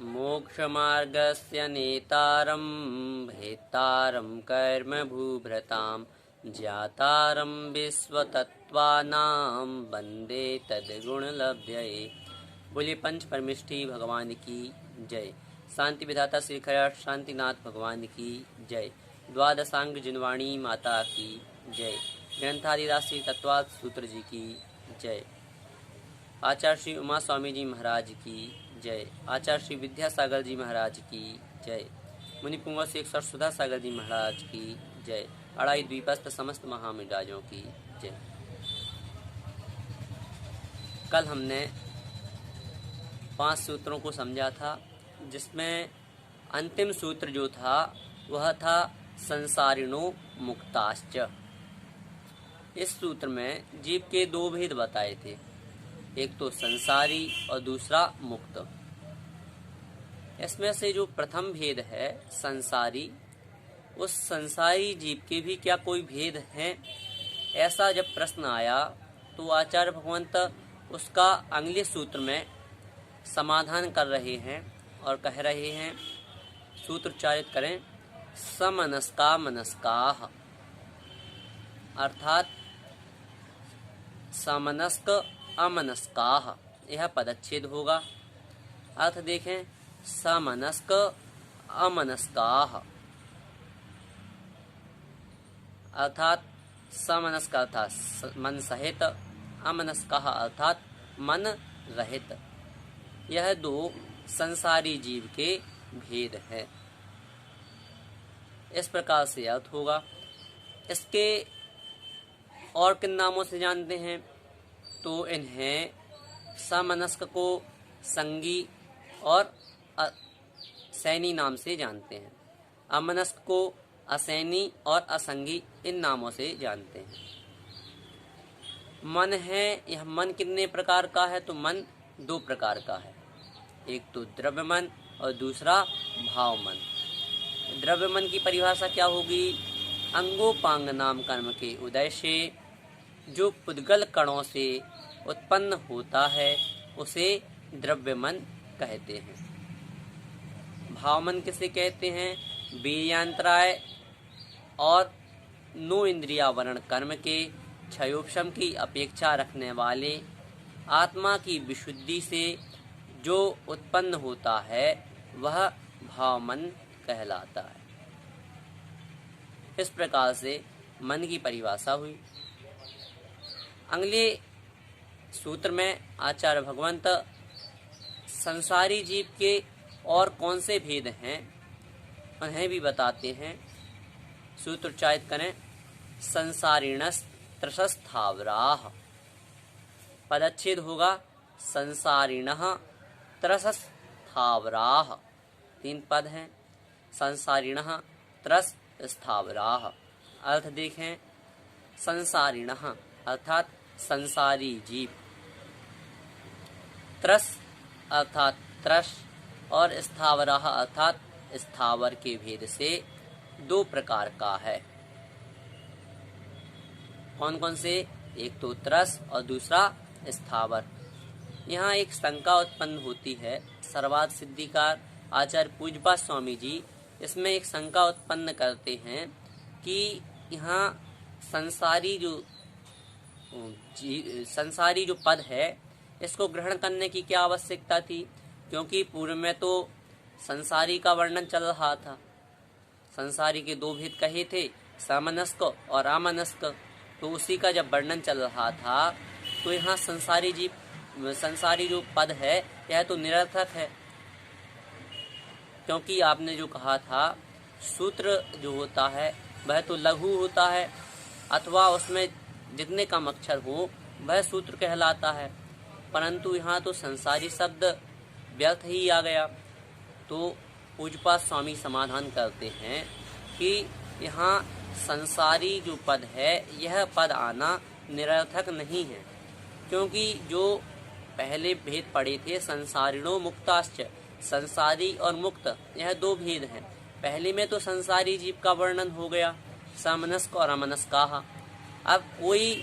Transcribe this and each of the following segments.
मोक्षमार्गस्य नेतारं भेत्तारं कर्मभूभृतां ज्ञातारं विश्वतत्त्वानां वन्दे तद्गुणलब्धये। बोलिए पंच परमेष्ठी भगवान की जय। शांति विधाता श्री खैर शांतिनाथ भगवान की जय। द्वादशांग जिनवाणी माता की जय। ग्रंथादिदास श्री तत्वार्थ सूत्र जी की जय। आचार्य श्री उमा स्वामी जी महाराज की जय। आचार्य श्री विद्यासागर जी महाराज की जय। मुनिपुंग शेख सरसुधा सागर जी महाराज की जय। अड़ाई द्वीपस्थ समस्त महामिजाजों की जय। कल हमने 5 सूत्रों को समझा था, जिसमें अंतिम सूत्र जो था वह था संसारिणो मुक्ताश्च। इस सूत्र में जीव के 2 भेद बताए थे, एक तो संसारी और दूसरा मुक्त। इसमें से जो प्रथम भेद है संसारी, उस संसारी जीव के भी क्या कोई भेद है, ऐसा जब प्रश्न आया तो आचार्य भगवंत उसका अगले सूत्र में समाधान कर रहे हैं और कह रहे हैं, सूत्र उच्चारित करें, समनस्का मनस्काः, अर्थात समनस्क अमनस्काः, यह पदच्छेद होगा। अर्थ देखें, समनस्क अमनस्काः अर्थात समनस्क अर्थात मन सहित, अमनस्काः अर्थात मन रहित। यह 2 संसारी जीव के भेद है। इस प्रकार से अर्थ होगा। इसके और किन नामों से जानते हैं तो इन्हें समनस्क को संगी और सैनी नाम से जानते हैं, अमनस्क को असैनी और असंगी इन नामों से जानते हैं। मन है, यह मन कितने प्रकार का है तो मन 2 प्रकार का है, एक तो द्रव्य मन और दूसरा भाव मन। द्रव्य मन की परिभाषा क्या होगी, अंगोपांग नाम कर्म के उदय से जो पुद्गल कणों से उत्पन्न होता है उसे द्रव्य मन कहते हैं। भाव मन किसे कहते हैं, वीर्यांतराय और 9 इंद्रियावरण कर्म के क्षयोपशम की अपेक्षा रखने वाले आत्मा की विशुद्धि से जो उत्पन्न होता है वह भाव मन कहलाता है। इस प्रकार से मन की परिभाषा हुई। अगले सूत्र में आचार्य भगवंत संसारी जीव के और कौन से भेद हैं उन्हें भी बताते हैं। सूत्र उच्चारित करें, संसारिणस् त्रसस्थावराः, पदच्छेद होगा संसारिणः त्रसस्थावराः। 3 पद हैं, संसारिणः त्रसस्थावराः। अर्थ देखें, संसारिणः अर्थात संसारी जीव, त्रस अर्थात त्रस और स्थावराः अर्थात स्थावर के भेद से 2 प्रकार का है। कौन कौन से, एक तो त्रस और दूसरा स्थावर। यहाँ एक शंका उत्पन्न होती है। सर्वार्थ सिद्धिकार आचार्य पूज्यपाद स्वामी जी इसमें एक शंका उत्पन्न करते हैं कि यहाँ संसारी जो पद है इसको ग्रहण करने की क्या आवश्यकता थी, क्योंकि पूर्व में तो संसारी का वर्णन चल रहा था। संसारी के 2 भेद कहे थे, समनस्क और अमनस्क, तो उसी का जब वर्णन चल रहा था तो यहाँ संसारी जो पद है यह तो निरर्थक है, क्योंकि आपने जो कहा था सूत्र जो होता है वह तो लघु होता है, अथवा उसमें जितने कम अक्षर हो वह सूत्र कहलाता है, परंतु यहाँ तो संसारी शब्द व्यर्थ ही आ गया। तो पूज्यपाद स्वामी समाधान करते हैं कि यहाँ संसारी जो पद है यह पद आना निरर्थक नहीं है, क्योंकि जो पहले भेद पढ़े थे संसारिणो मुक्ताश्च, संसारी और मुक्त, यह 2 भेद हैं। पहले में तो संसारी जीव का वर्णन हो गया, समनस्क और अमनस्काः। अब कोई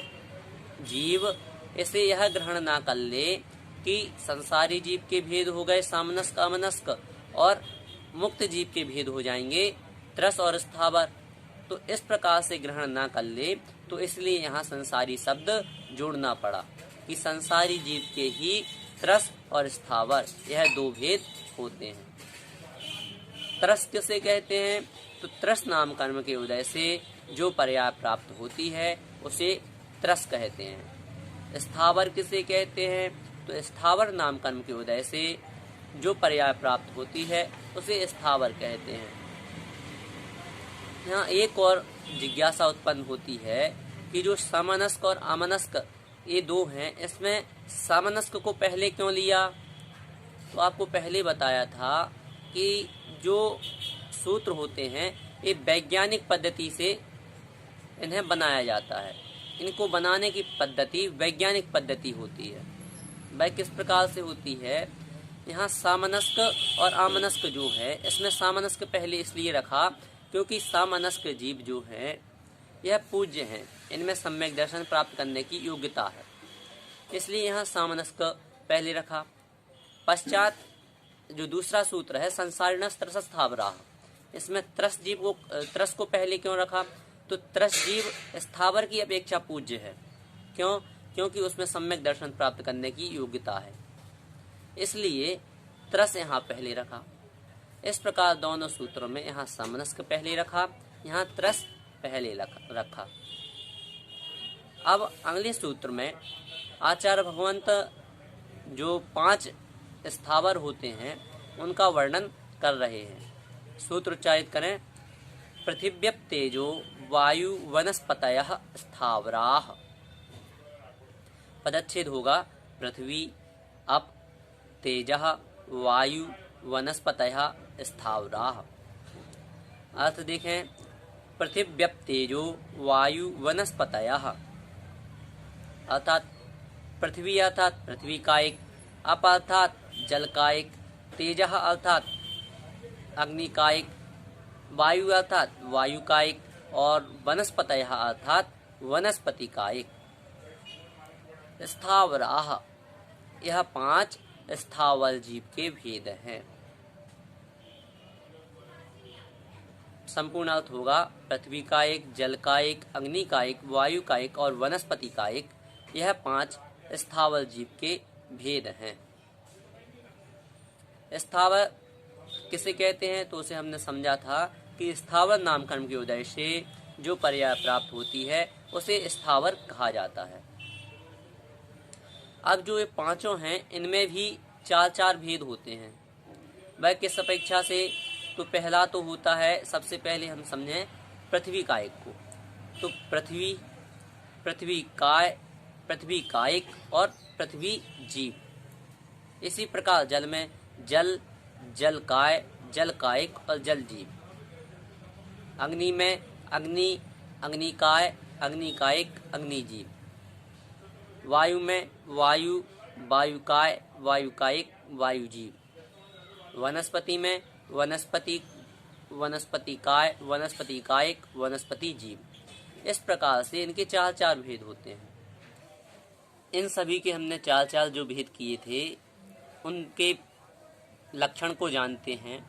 जीव इसे यह ग्रहण ना कर ले कि संसारी जीव के भेद हो गए सामनस्क अमनस्क, और मुक्त जीव के भेद हो जाएंगे त्रस और स्थावर। तो इस प्रकार से ग्रहण ना कर ले, तो इसलिए यहाँ संसारी शब्द जोड़ना पड़ा कि संसारी जीव के ही त्रस और स्थावर यह दो भेद होते हैं। त्रस किसे कहते हैं? तो त्रस नाम कर्म के उदय से जो पर्याय प्राप्त होती है उसे त्रस कहते हैं। स्थावर किसे कहते हैं? तो स्थावर नाम कर्म के उदय से जो पर्याय प्राप्त होती है उसे स्थावर कहते हैं। यहाँ एक और जिज्ञासा उत्पन्न होती है कि जो समनस्क और अमनस्क ये दो हैं, इसमें समनस्क को पहले क्यों लिया? तो आपको पहले बताया था कि जो सूत्र होते हैं ये वैज्ञानिक पद्धति से इन्हें बनाया जाता है। इनको बनाने की पद्धति वैज्ञानिक पद्धति होती है। वह किस प्रकार से होती है? यहाँ सामनस्क और आमनस्क जो है, इसमें सामनस्क पहले इसलिए रखा क्योंकि सामनस्क जीव जो है यह पूज्य हैं, इनमें सम्यक दर्शन प्राप्त करने की योग्यता है, इसलिए यहाँ सामनस्क पहले रखा। पश्चात जो दूसरा सूत्र है संसारिणस् त्रस स्थावराः, इसमें त्रस को पहले क्यों रखा? तो त्रस जीव स्थावर की अपेक्षा पूज्य है। क्यों? क्योंकि उसमें सम्यक दर्शन प्राप्त करने की योग्यता है, इसलिए त्रस यहाँ पहले रखा। इस प्रकार दोनों सूत्रों में यहाँ समनस्क पहले रखा, यहाँ त्रस पहले रखा। अब अगले सूत्र में आचार्य भगवंत जो 5 स्थावर होते हैं उनका वर्णन कर रहे हैं। सूत्र उच्चारित करें। पृथिव्यप तेजो वायु वनस्पतयः स्थावराः। पदच्छेद होगा पृथ्वी अप तेजः वायु वनस्पतयः स्थावराः। अर्थ देखें। पृथिव्यप तेजो वायु वनस्पतयः अर्थात पृथ्वी अर्थात पृथ्वी का एक, अप अर्थात जल का एक, तेजः अर्थात अग्नि का एक, वायु अर्थात वायु का एक, और वनस्पतयः अर्थात वनस्पति का एक। स्थावराः यह 5 स्थावर जीव के भेद हैं। संपूर्ण अर्थ होगा पृथ्वी का एक, जल का एक, अग्नि का एक, वायु का एक और वनस्पति का एक। यह 5 स्थावर जीव के भेद हैं। स्थावर किसे कहते हैं? तो उसे हमने समझा था कि स्थावर नाम कर्म के उदय से जो पर्याय प्राप्त होती है उसे स्थावर कहा जाता है। अब जो ये 5 हैं इनमें भी 4 भेद होते हैं। वह किस अपेक्षा से? तो पहला तो होता है, सबसे पहले हम समझें पृथ्वी कायक को। तो पृथ्वी कायक और पृथ्वी जीव। इसी प्रकार जल में जल, जल काय, जल कायक और जल जीव। अग्नि में अग्नि, अग्नि काय, अग्नि कायक, अग्नि जीव। वायु में वायु, वायु काय, वायु कायक, वायु जीव। वनस्पति में वनस्पति, वनस्पति काय, वनस्पति कायक, वनस्पति जीव। इस प्रकार से इनके 4 भेद होते हैं। इन सभी के हमने 4 जो भेद किए थे उनके लक्षण को जानते हैं।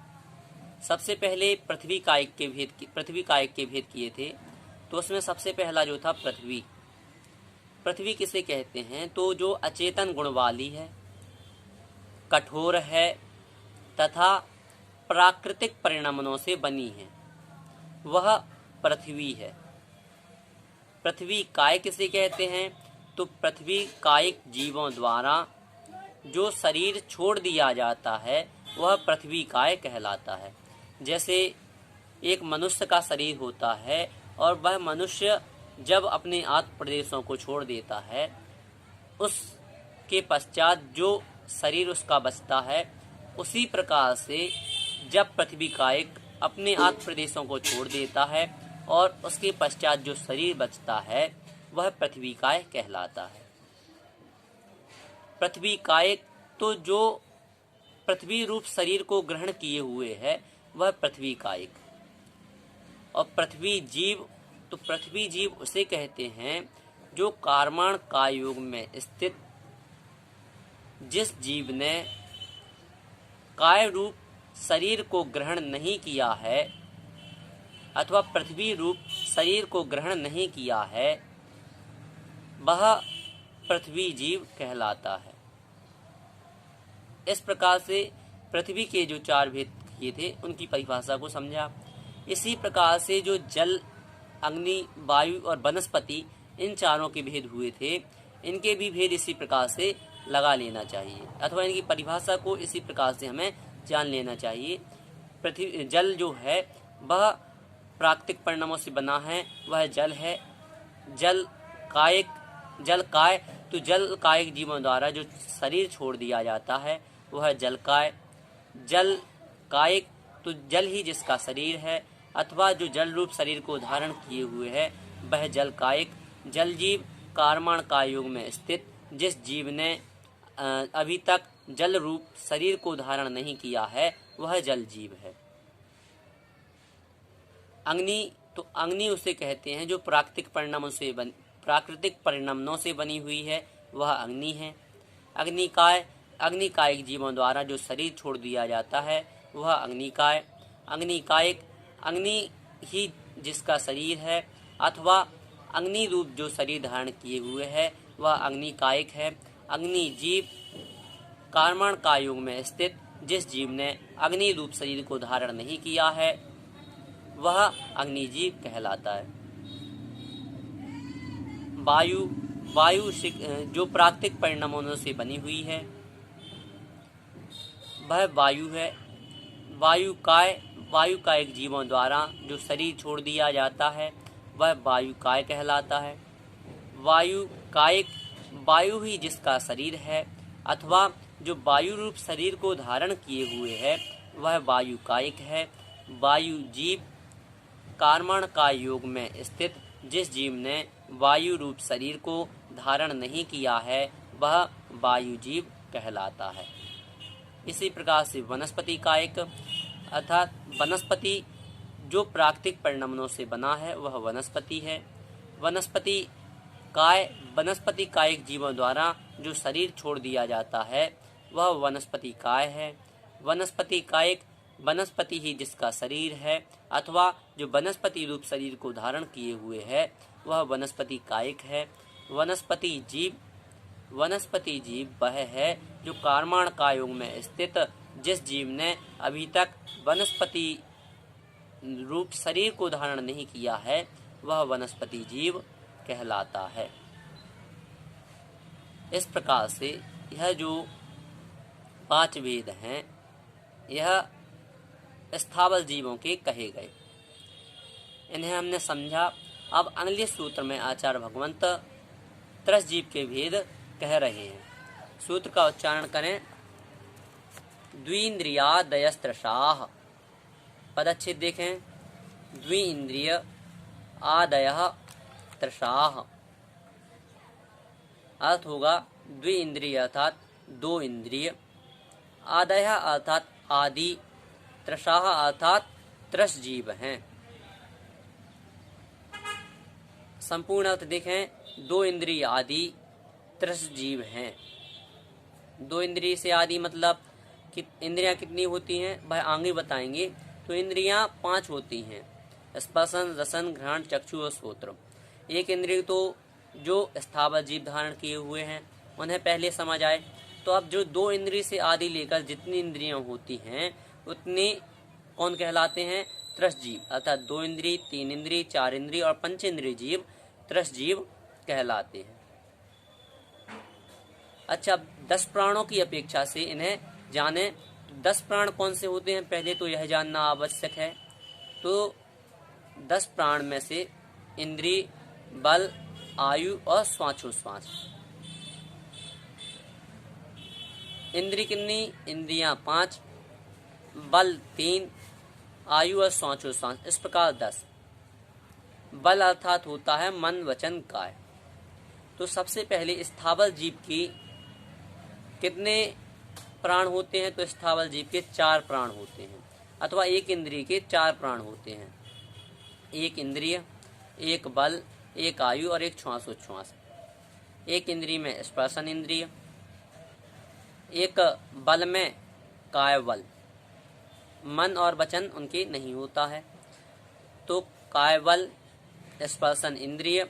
सबसे पहले पृथ्वी कायक के भेद किए थे। तो उसमें सबसे पहला जो था पृथ्वी। पृथ्वी किसे कहते हैं? तो जो अचेतन गुण वाली है, कठोर है तथा प्राकृतिक परिणमनों से बनी है, वह पृथ्वी है। पृथ्वी काय किसे कहते हैं? तो पृथ्वी कायिक जीवों द्वारा जो शरीर छोड़ दिया जाता है वह पृथ्वी काय कहलाता है। जैसे एक मनुष्य का शरीर होता है और वह मनुष्य जब अपने आत्म प्रदेशों को छोड़ देता है, उसके पश्चात जो शरीर उसका बचता है, उसी प्रकार से जब पृथ्वी कायिक अपने आत्म प्रदेशों को छोड़ देता है और उसके पश्चात जो शरीर बचता है वह पृथ्वी काय कहलाता है। पृथ्वी कायिक तो जो पृथ्वी रूप शरीर को ग्रहण किए हुए है वह पृथ्वी कायिक। और पृथ्वी जीव, तो पृथ्वी जीव उसे कहते हैं जो कार्माण काय योग में स्थित जिस जीव ने काय रूप शरीर को ग्रहण नहीं किया है अथवा पृथ्वी रूप शरीर को ग्रहण नहीं किया है, वह पृथ्वी जीव कहलाता है। इस प्रकार से पृथ्वी के जो चार भेद किए थे उनकी परिभाषा को समझा। इसी प्रकार से जो जल, अग्नि, वायु और वनस्पति, इन चारों के भेद हुए थे, इनके भी भेद इसी प्रकार से लगा लेना चाहिए अथवा इनकी परिभाषा को इसी प्रकार से हमें जान लेना चाहिए। पृथ्वी जल जो है वह प्राकृतिक परिणामों से बना है, वह जल है। जल काय, तो जल कायिक जीवों द्वारा जो शरीर छोड़ दिया जाता है वह जल काय। जल कायिक, तो जल ही जिसका शरीर है अथवा जो जल रूप शरीर को धारण किए हुए है वह जल कायिक। जल जीव कार्माण काय युग में स्थित जिस जीव ने अभी तक जल रूप शरीर को धारण नहीं किया है वह जल जीव है। अग्नि, तो अग्नि उसे कहते हैं जो प्राकृतिक परिणामों से बनी हुई है, वह अग्नि है। अग्निकायिक जीवों द्वारा जो शरीर छोड़ दिया जाता है वह अग्निकाय। अग्निकायिक, अग्नि ही जिसका शरीर है अथवा अग्नि रूप जो शरीर धारण किए हुए है वह अग्निकायिक है। अग्नि जीव कार्मण काय युग में स्थित जिस जीव ने अग्नि रूप शरीर को धारण नहीं किया है वह अग्निजीव कहलाता है। वायु जो प्राकृतिक परिणामों से बनी हुई है वह वायु है। वायु कायिक जीवों द्वारा जो शरीर छोड़ दिया जाता है वह वायु काय कहलाता है। वायु कायिक, वायु ही जिसका शरीर है अथवा जो वायु रूप शरीर को धारण किए हुए है वह वायु कायिक है। वायु जीव कार्मण काय योग में स्थित जिस जीव ने वायु रूप शरीर को धारण नहीं किया है वह वायु जीव कहलाता है। इसी प्रकार से वनस्पति कायिक, अर्थात वनस्पति जो प्राकृतिक परिणामों से बना है वह वनस्पति है। वनस्पति कायिक जीवों द्वारा जो शरीर छोड़ दिया जाता है वह वनस्पति काय है। वनस्पति कायिक, वनस्पति ही जिसका शरीर है अथवा जो वनस्पति रूप शरीर को धारण किए हुए है वह वनस्पति कायिक है। वनस्पति जीव वह है जो कार्माण काय युग में स्थित जिस जीव ने अभी तक वनस्पति रूप शरीर को धारण नहीं किया है वह वनस्पति जीव कहलाता है। इस प्रकार से यह जो 5 वेद हैं यह स्थावर जीवों के कहे गए, इन्हें हमने समझा। अब अगले सूत्र में आचार्य भगवंत त्रस जीव के भेद कह रहे हैं। सूत्र का उच्चारण करें। द्विन्द्रियादयस्त्रसाः, पदच्छेद देखें। द्विन्द्रिय आदयः त्रसाः, अर्थ होगा द्विन्द्रिय अर्थात 2 इंद्रिय, आदयः अर्थात आदि, त्रसाः अर्थात त्रस जीव हैं। संपूर्ण अर्थ देखें। 2 इंद्रिय आदि त्रस जीव हैं। 2 इंद्रिय से आदि मतलब कि इंद्रियां कितनी होती हैं वह आगे बताएंगे। तो इंद्रियां 5 होती हैं, स्पर्शन, रसन, घ्राण, चक्षु और श्रोत्र। एक इंद्रिय तो जो स्थावर जीव धारण किए हुए हैं उन्हें पहले समझ आए। तो अब जो 2 इंद्रिय से आदि लेकर जितनी इंद्रियां होती हैं उतने कौन कहलाते हैं? त्रस जीव, अर्थात 2 इंद्रिय, 3 इंद्रिय, 4 इंद्रिय और 5 इंद्रिय जीव त्रस जीव कहलाते हैं। अच्छा, 10 प्राणों की अपेक्षा से इन्हें जाने। 10 प्राण कौन से होते हैं पहले तो यह जानना आवश्यक है। तो 10 प्राण में से इंद्रिय, बल, आयु और श्वासोच्छ्वास। इंद्रिय कितनी? इंद्रियां 5, बल 3, आयु और श्वासोच्छ्वास, इस प्रकार 10। बल अर्थात होता है मन, वचन, काय। तो सबसे पहले स्थावर जीव की कितने प्राण होते हैं? तो स्थावर जीव के 4 प्राण होते हैं, अथवा एक इंद्रिय के 4 प्राण होते हैं। एक इंद्रिय, एक बल, एक आयु और एक श्वासोच्छ्वास। एक इंद्रिय में स्पर्शन इंद्रिय, एक बल में काय बल, मन और वचन उनके नहीं होता है। तो काय बल, स्पर्शन इंद्रिय,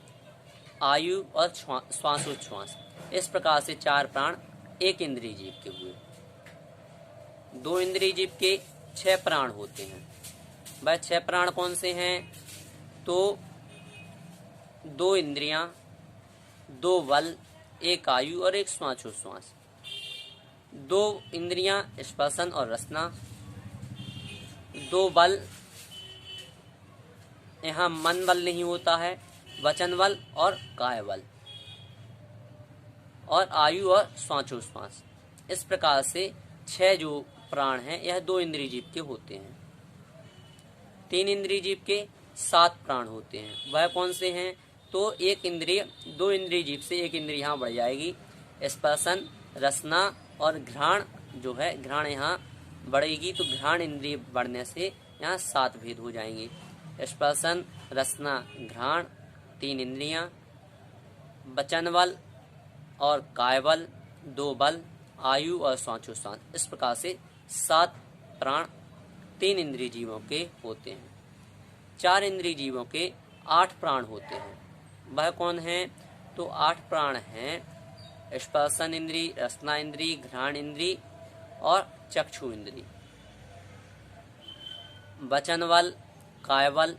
आयु और श्वासोच्छ्वास, इस प्रकार से 4 प्राण एक इंद्रिय जीव के हुए। 2 इंद्रिय जीव के 6 प्राण होते हैं। वह 6 प्राण कौन से हैं? तो 2 इंद्रियां, 2 बल, 1 आयु और 1 श्वासोच्छ्वास। 2 इंद्रियां स्पर्शन और रसना, 2 बल, यहाँ मन बल नहीं होता है, वचन बल और काय बल, और आयु और श्वासोच्छ्वास। इस प्रकार से 6 जो प्राण हैं यह 2 इंद्रिय जीव के होते हैं। 3 इंद्रिय जीव के 7 प्राण होते हैं। वह कौन से हैं? तो 2 इंद्रिय जीव से 1 इंद्रिय यहाँ बढ़ जाएगी। स्पर्शन, रसना और घ्राण जो है, घ्राण यहाँ बढ़ेगी, तो घ्राण इंद्रिय बढ़ने से यहाँ 7 भेद हो जाएंगे। स्पर्शन, रसना, घ्राण 3 इंद्रियां, वचन बल और काय बल 2 बल, आयु और श्वासोच्छ्वास, इस प्रकार से 7 प्राण 3 इंद्रिय जीवों के होते हैं। 4 इंद्रिय जीवों के 8 प्राण होते हैं। वह कौन है? तो 8 प्राण हैं स्पर्शन इंद्रिय, रसना इंद्रिय, घ्राण इंद्रिय और चक्षु इंद्रिय। वचन बल, काय बल,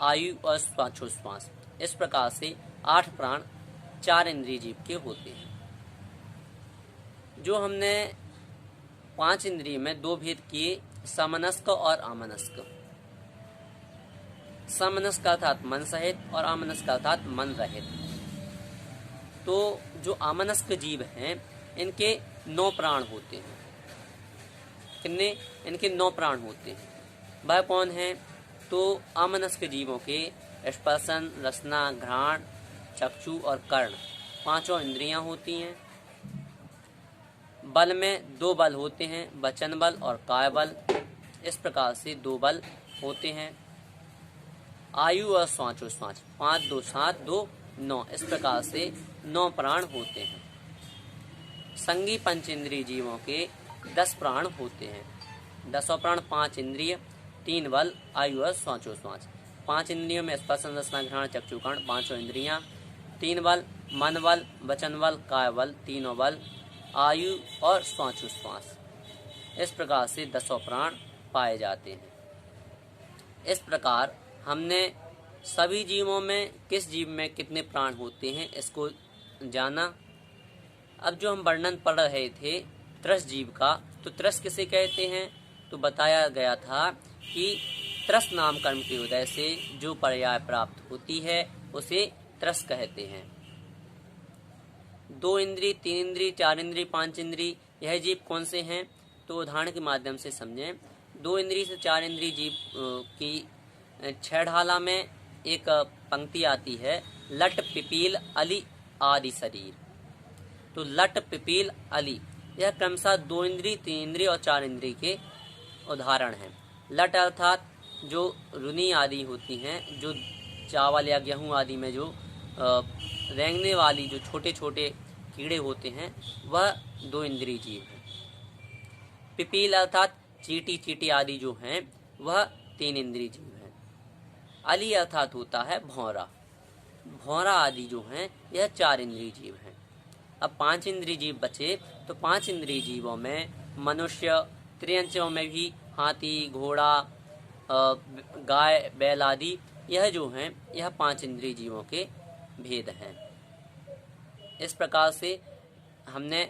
आयु और श्वासोच्छ्वास, इस प्रकार से 8 प्राण 4 इंद्रिय जीव के होते हैं। जो हमने 5 इंद्रिय में 2 भेद किए, समनस्क और आमनस्क। समनस्क अर्थात मन सहित और आमनस्क अर्थात मन रहित। तो जो आमनस्क जीव हैं इनके 9 प्राण होते हैं। कितने? इनके 9 प्राण होते हैं। वह कौन है? तो आमनस्क जीवों के स्पर्शन, रसना, घ्राण, चक्षु और कर्ण 5 इंद्रियां होती हैं। बल में 2 बल होते हैं, वचन बल और काय बल, इस प्रकार से 2 बल होते हैं। आयु और श्वासोच्छ्वास 5, 2, 7, 2, 9, इस प्रकार से 9 प्राण होते हैं। संगी पंचेंद्रिय जीवों के 10 प्राण होते हैं। 10 प्राण 5 इंद्रिय, 3 बल, आयु और श्वासोच्छ्वास। 5 इंद्रियों में स्पर्शन, रसना, घ्राण, चक्षु, कर्ण 5 इंद्रियां, 3 बल, मन बल, वचन बल, काय बल 3 बल, आयु और श्वासोच्छ्वास, इस प्रकार से 10 प्राण पाए जाते हैं। इस प्रकार हमने सभी जीवों में किस जीव में कितने प्राण होते हैं इसको जाना। अब जो हम वर्णन पढ़ रहे थे त्रस जीव का, तो त्रस किसे कहते हैं? तो बताया गया था कि त्रस नाम कर्म के उदय से जो पर्याय प्राप्त होती है उसे त्रस कहते हैं। 2 इंद्रिय, 3 इंद्रिय, 4 इंद्रिय, 5 इंद्रिय, यह जीव कौन से हैं? तो उदाहरण के माध्यम से समझें। 2 इंद्रिय से 4 इंद्रिय जीव की 6 ढाला में एक पंक्ति आती है, लट, पिपील, अली आदि शरीर। तो लट, पिपील, अली यह क्रमशः 2 इंद्रिय, 3 इंद्रिय और 4 इंद्रिय के उदाहरण हैं। लट अर्थात जो रुनी आदि होती हैं, जो चावल या गेहूं आदि में जो रेंगने वाली जो छोटे छोटे कीड़े होते हैं वह 2 इंद्रिय जीव हैं। पिपील अर्थात चींटी, चींटी आदि जो हैं वह 3 इंद्रिय जीव हैं। अली अर्थात होता है भौरा, भौरा आदि जो हैं यह 4 इंद्रिय जीव हैं। अब 5 इंद्रिय जीव बचे, तो 5 इंद्रिय जीवों में मनुष्य, त्रियंचों में भी हाथी, घोड़ा, गाय, बैल आदि, यह जो हैं यह 5 इंद्रिय जीवों के भेद हैं। इस प्रकार से हमने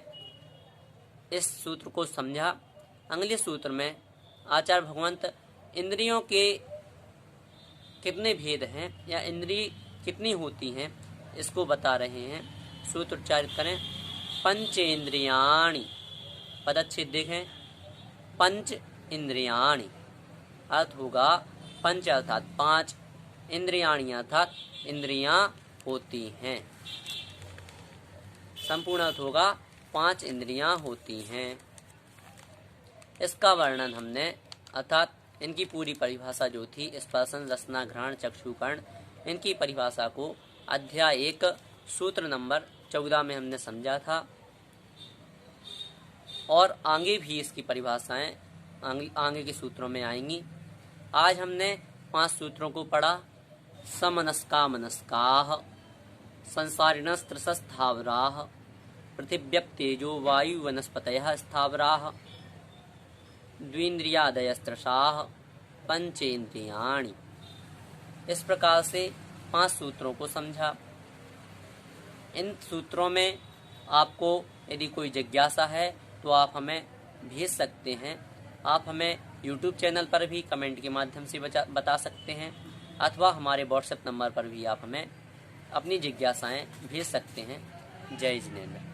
इस सूत्र को समझा। अगले सूत्र में आचार्य भगवंत इंद्रियों के कितने भेद हैं या इंद्रिय कितनी होती हैं इसको बता रहे हैं। सूत्र उच्चारित करें, पंचेंद्रियाणि, पदच्छेद देखें, पंच इंद्रियाणि, अर्थ होगा पंच अर्थात 5, इंद्रियाणि अर्थात इंद्रियां होती हैं। संपूर्ण अर्थ होगा 5 इंद्रियां होती हैं। इसका वर्णन हमने अर्थात इनकी पूरी परिभाषा जो थी, स्पर्शन, रसना, घ्राण, चक्षु, कर्ण, इनकी परिभाषा को अध्याय 1 सूत्र नंबर 14 में हमने समझा था। और आगे भी इसकी परिभाषाएं आगे के सूत्रों में आएंगी। आज हमने 5 सूत्रों को पढ़ा। समनस्का मनस्काः, संसारिणस्त्रसस्थावराः, पृथिव्यप् तेजो वायु वनस्पतयः स्थावराः, द्विन्द्रियादयस्त्रसाः, पंचेन्द्रियाणि। इस प्रकार से 5 सूत्रों को समझा। इन सूत्रों में आपको यदि कोई जिज्ञासा है तो आप हमें भेज सकते हैं। आप हमें YouTube चैनल पर भी कमेंट के माध्यम से बता सकते हैं, अथवा हमारे व्हाट्सएप नंबर पर भी आप हमें अपनी जिज्ञासाएं भेज सकते हैं। जय जिनेंद्र।